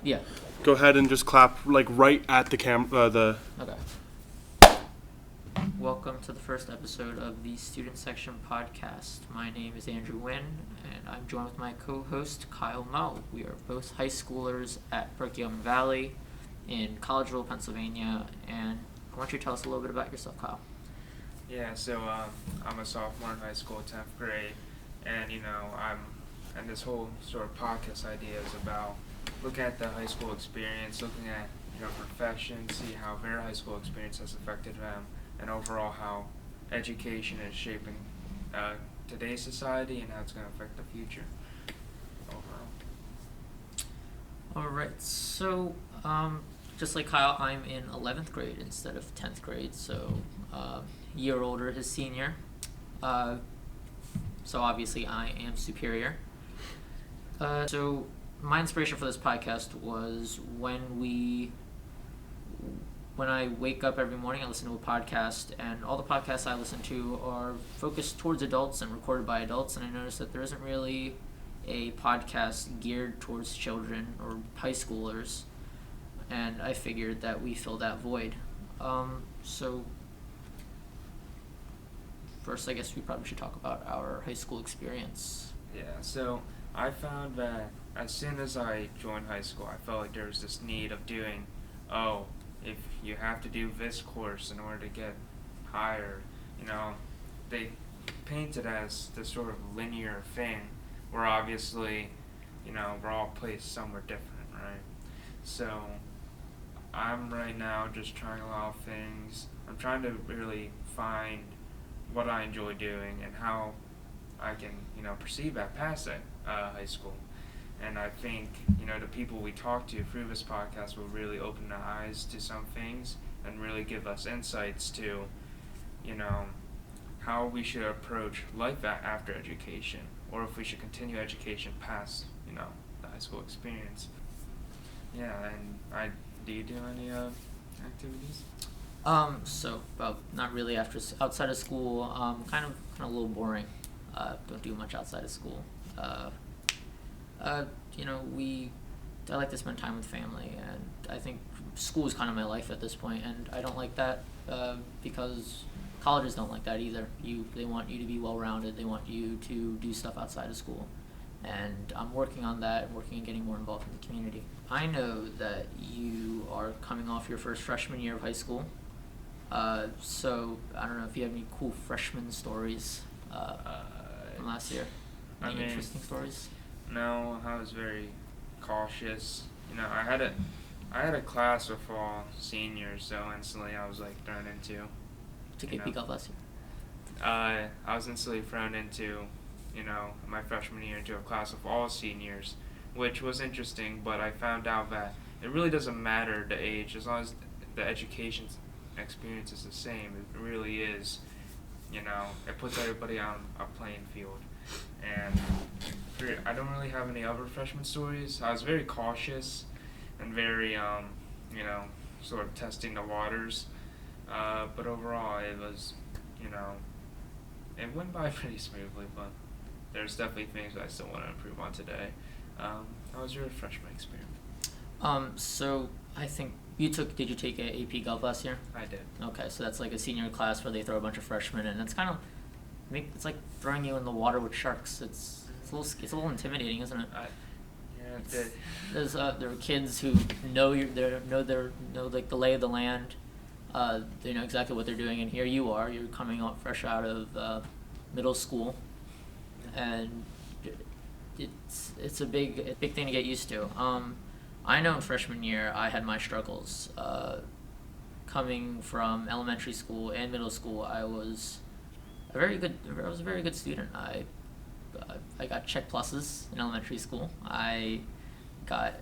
Yeah. Go ahead and just clap like right at the Okay. Welcome to the first episode of the Student Section Podcast. My name is Andrew Wynn, and I'm joined with my co-host Kyle Moe. We are both high schoolers at Perkiomen Valley in Collegeville, Pennsylvania. And why don't you tell us a little bit about yourself, Kyle? Yeah, so I'm a sophomore in high school, 10th grade, and and this whole sort of podcast idea is about looking at the high school experience, looking at professions, see how their high school experience has affected them, and overall how education is shaping today's society and how it's going to affect the future overall. All right, so just like Kyle, I'm in 11th grade instead of 10th grade, so year older, his senior. So obviously I am superior. So my inspiration for this podcast was when I wake up every morning, I listen to a podcast, and all the podcasts I listen to are focused towards adults and recorded by adults, and I noticed that there isn't really a podcast geared towards children or high schoolers, and I figured that we fill that void. So first, I guess we probably should talk about our high school experience. Yeah, so I found that as soon as I joined high school, I felt like there was this need of doing, if you have to do this course in order to get hired, they paint it as this sort of linear thing where obviously, we're all placed somewhere different, right? So I'm right now just trying a lot of things. I'm trying to really find what I enjoy doing and how I can, perceive that past high school. And I think, the people we talk to through this podcast will really open our eyes to some things and really give us insights to, how we should approach life after education, or if we should continue education past, the high school experience. Yeah, and do you do any activities? So not really outside of school. Kind of a little boring. Don't do much outside of school. I like to spend time with family, and I think school is kind of my life at this point, and I don't like that because colleges don't like that either. They want you to be well-rounded. They want you to do stuff outside of school, and I'm working on that and working on getting more involved in the community. I know that you are coming off your first freshman year of high school, so I don't know if you have any cool freshman stories from last year. Any interesting stories? No, I was very cautious. I had a class with all seniors, so instantly I was thrown into. Took a peek out last year. I was instantly thrown into, my freshman year into a class of all seniors, which was interesting. But I found out that it really doesn't matter the age as long as the education experience is the same. It really is. It puts everybody on a playing field. And I don't really have any other freshman stories. I was very cautious and very, sort of testing the waters. But overall, it was, it went by pretty smoothly, but there's definitely things that I still want to improve on today. How was your freshman experience? So I think did you take a AP Gov last year? I did. Okay, so that's like a senior class where they throw a bunch of freshmen, and it's it's like throwing you in the water with sharks. It's a little intimidating, isn't it? There are kids who know the lay of the land. They know exactly what they're doing, and here you are. You're coming out fresh out of middle school, and it's a big thing to get used to. I know in freshman year I had my struggles. Coming from elementary school and middle school, I was a very good student. I got check pluses in elementary school. I got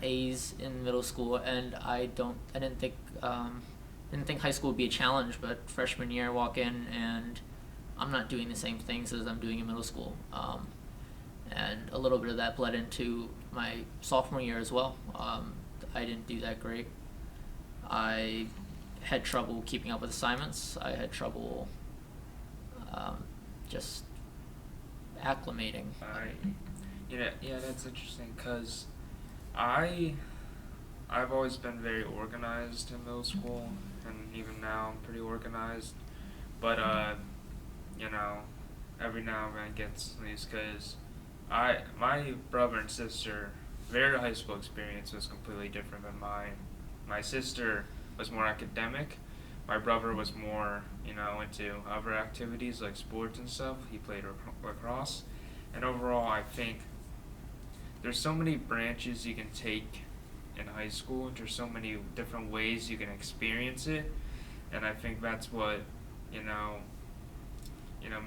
A's in middle school, and I didn't think high school would be a challenge. But freshman year, I walk in and I'm not doing the same things as I'm doing in middle school. And a little bit of that bled into my sophomore year as well. I didn't do that great. I had trouble keeping up with assignments. I had trouble just acclimating. Yeah, that's interesting because I've always been very organized in middle school, and even now I'm pretty organized. But you know, every now and then it gets loose because my brother and sister, their high school experience was completely different than mine. My sister was more academic. My brother was more, into other activities like sports and stuff. He played lacrosse, and overall, I think there's so many branches you can take in high school. There's so many different ways you can experience it, and I think that's what you know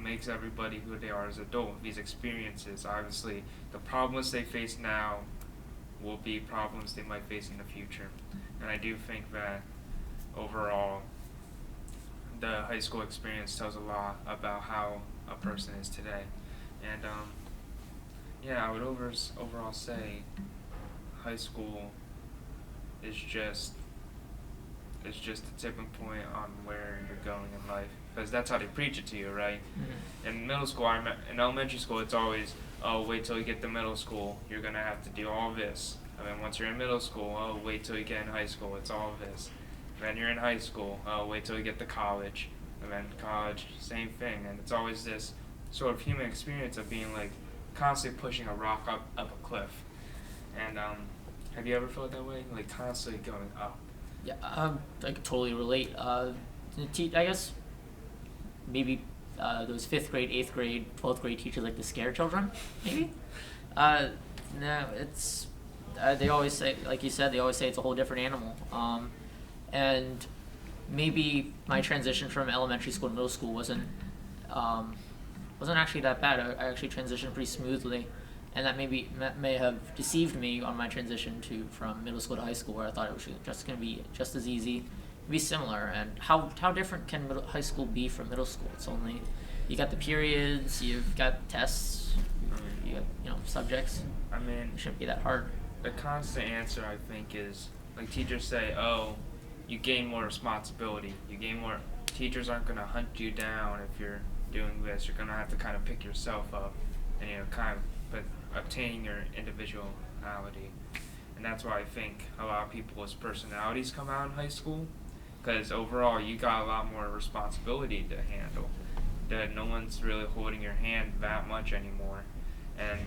makes everybody who they are as adult. These experiences, obviously, the problems they face now will be problems they might face in the future, and I do think that overall, the high school experience tells a lot about how a person is today, and yeah, I would overall say high school is just a tipping point on where you're going in life, because that's how they preach it to you, right? Mm-hmm. In middle school, in elementary school, it's always, oh, wait till you get to middle school, you're gonna have to do all this, and then once you're in middle school, oh, wait till you get in high school, it's all this. And then you're in high school, oh, wait till you get to college, and then college, same thing, and it's always this sort of human experience of being like constantly pushing a rock up a cliff. And have you ever felt that way? Like constantly going up? Yeah, I could totally relate. I guess maybe those 5th grade, 8th grade, 12th grade teachers like to scare children, maybe? No, it's, they always say, like you said, they always say it's a whole different animal. And maybe my transition from elementary school to middle school wasn't actually that bad. I actually transitioned pretty smoothly, and that may have deceived me on my transition from middle school to high school, where I thought it was just going to be just as easy, be similar. And how different can high school be from middle school? It's only, you got the periods, you've got tests, you got subjects. I mean, it shouldn't be that hard. The constant answer, I think, is like teachers say, oh, you gain more responsibility. Teachers aren't going to hunt you down if you're doing this. You're going to have to kind of pick yourself up and, but obtaining your individuality. And that's why I think a lot of people's personalities come out in high school, because overall you got a lot more responsibility to handle. That no one's really holding your hand that much anymore. And,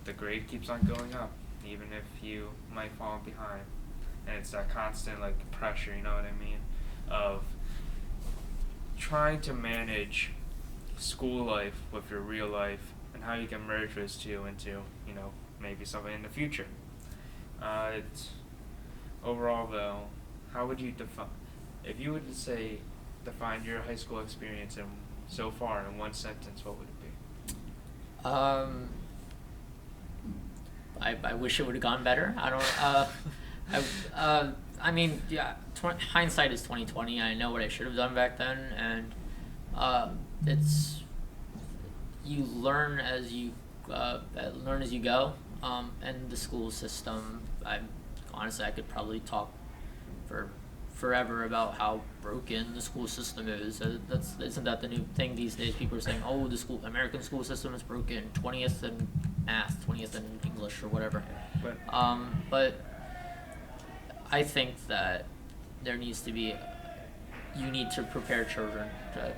the grade keeps on going up, even if you might fall behind. And it's that constant pressure, you know what I mean, of trying to manage school life with your real life and how you can merge those two into, maybe something in the future. It's overall though, how would you if you would say define your high school experience so far in one sentence, what would it be? I wish it would have gone better. I don't. I mean, yeah. Hindsight is 20/20. I know what I should have done back then, and it's, you learn as you go. And the school system, honestly, I could probably talk for forever about how broken the school system is. Isn't that the new thing these days? People are saying, oh, the American school system is broken. 20th in math, 20th in English, or whatever. But I think that there needs to be, you need to prepare children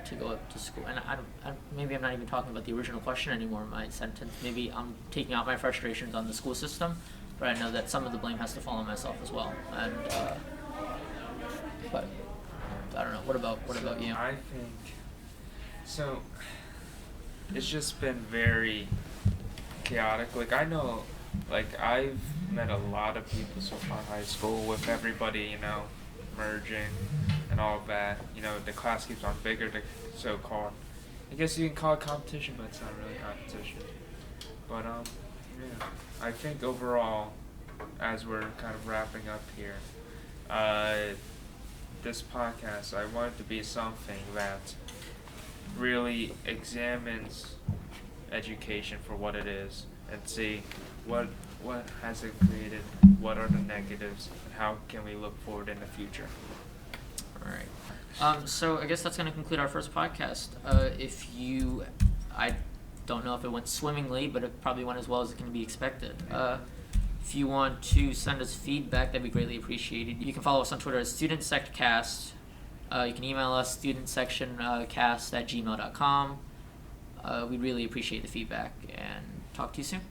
to go up to school. And maybe I'm not even talking about the original question anymore in my sentence. Maybe I'm taking out my frustrations on the school system, but I know that some of the blame has to fall on myself as well. And but I don't know. What about you? I think so. It's just been very chaotic. I know, I've met a lot of people so far in high school, with everybody, merging and all of that. The class keeps on bigger, the so-called, I guess you can call it competition, but it's not really competition. But, yeah, I think overall, as we're kind of wrapping up here, this podcast, I want it to be something that really examines education for what it is, and see what has it created, what are the negatives, and how can we look forward in the future. All right. So I guess that's going to conclude our first podcast. I don't know if it went swimmingly, but it probably went as well as it can be expected. If you want to send us feedback, that'd be greatly appreciated. You can follow us on Twitter at StudentSectCast. You can email us studentsectioncast@gmail.com. We really appreciate the feedback, and talk to you soon.